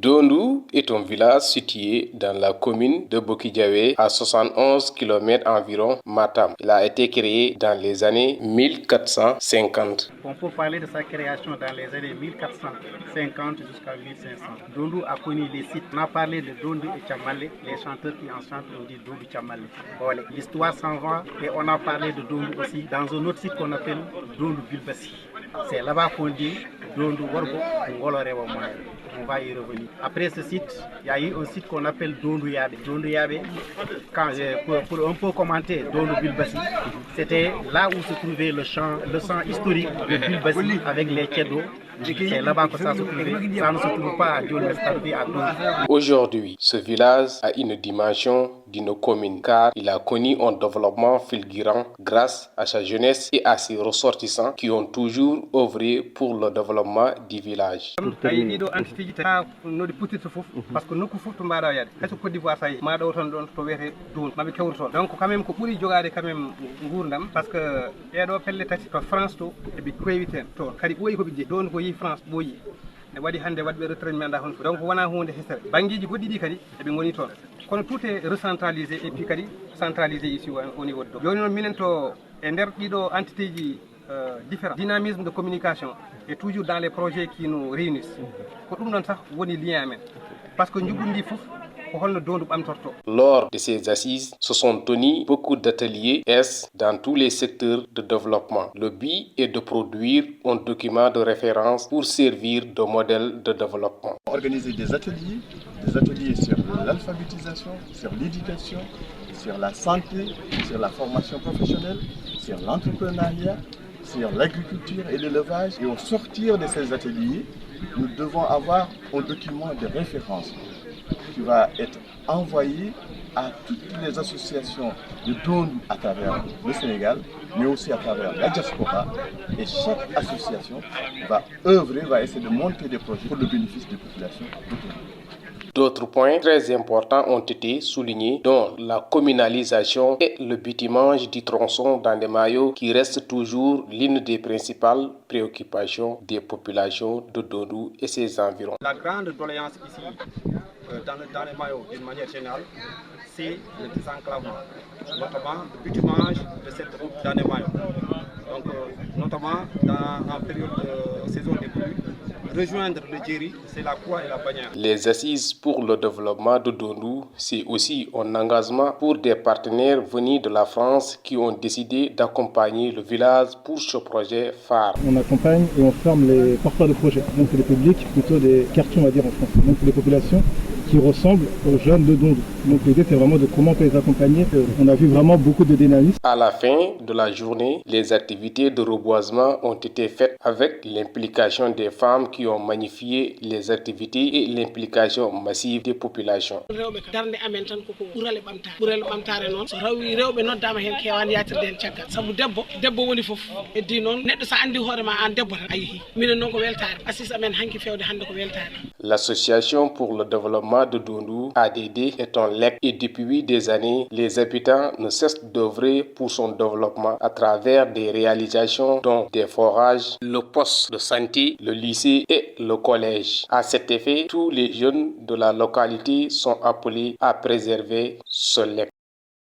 Dondou est un village situé dans la commune de Bokidiawé à 71 km environ Matam. Il a été créé dans les années 1450. On peut parler de sa création dans les années 1450 jusqu'à 1500. Dondou a connu les sites. On a parlé de Dondou et Tchamalé. Les chanteurs qui en chantent ont dit Dondou Tchamalé. L'histoire s'en va et on a parlé de Dondou aussi dans un autre site qu'on appelle Dondou Bilbassi. C'est là-bas qu'on dit Dondou Wargo Ngolorewa Moyen. On va y revenir. Après ce site, il y a eu un site qu'on appelle Dondou Yabé. Dondou Yabé, pour un peu commenter Dondou Bilbassi, c'était là où se trouvait le champ historique de Bilbassi avec les Kédos. C'est là-bas que ça se trouvait. Ça ne se trouve pas à Djolmestardé à Dondou. Aujourd'hui, ce village a une dimension d'une commune car il a connu un développement fulgurant grâce à sa jeunesse et à ses ressortissants qui ont toujours œuvré pour le développement du village. Parce que nous Côte d'Ivoire ça y ma do ton don to wete dun mabe kewrton donc quand même ko buri jogade quand même ngurdam parce que edo pelle tati to France to e bi koywiten to kadi boyi ko bi don ko yi France boyi ne wadi hande wadbe retraite da hon donc wana hunde hesere bangiji goddi di kadi e be ngoni ton kono tout est recentralisé et puis kadi centralisé ici au niveau de joni non minen to e der dido entité ji différents dynamisme de communication est toujours dans les projets qui nous réunissent ko dum non sax woni lien amen parce que njugundi fof. Lors de ces assises, se sont tenus beaucoup d'ateliers dans tous les secteurs de développement. Le but est de produire un document de référence pour servir de modèle de développement. Organiser des ateliers sur l'alphabétisation, sur l'éducation, sur la santé, sur la formation professionnelle, sur l'entrepreneuriat, sur l'agriculture et l'élevage. Et au sortir de ces ateliers, nous devons avoir un document de référence qui va être envoyé à toutes les associations de Dondou à travers le Sénégal, mais aussi à travers la diaspora. Et chaque association va essayer de monter des projets pour le bénéfice des populations de Dondou. D'autres points très importants ont été soulignés, dont la communalisation et le bitumage du tronçon dans les maillots qui reste toujours l'une des principales préoccupations des populations de Dondou et ses environs. La grande doléance ici, dans les maillots d'une manière générale, c'est le désenclavement, notamment le bitumage de cette route dans les maillots. Donc, notamment en période de saison des pluies, rejoindre le Djeri, c'est la croix et la bannière. Les assises pour le développement de Dondou, c'est aussi un engagement pour des partenaires venus de la France qui ont décidé d'accompagner le village pour ce projet phare. On accompagne et on forme les porteurs de projets, donc les publics, plutôt des quartiers on va dire en France, donc les populations qui ressemblent aux jeunes de Dondou. Donc l'idée c'est vraiment de comment on peut les accompagner. On a vu vraiment beaucoup de dynamisme. À la fin de la journée, les activités de reboisement ont été faites avec l'implication des femmes qui ont magnifié les activités et l'implication massive des populations. L'association pour le développement de Dondou, ADD, est un legs et depuis des années, les habitants ne cessent d'œuvrer pour son développement à travers des réalisations dont des forages, le poste de santé, le lycée et le collège. À cet effet, tous les jeunes de la localité sont appelés à préserver ce legs.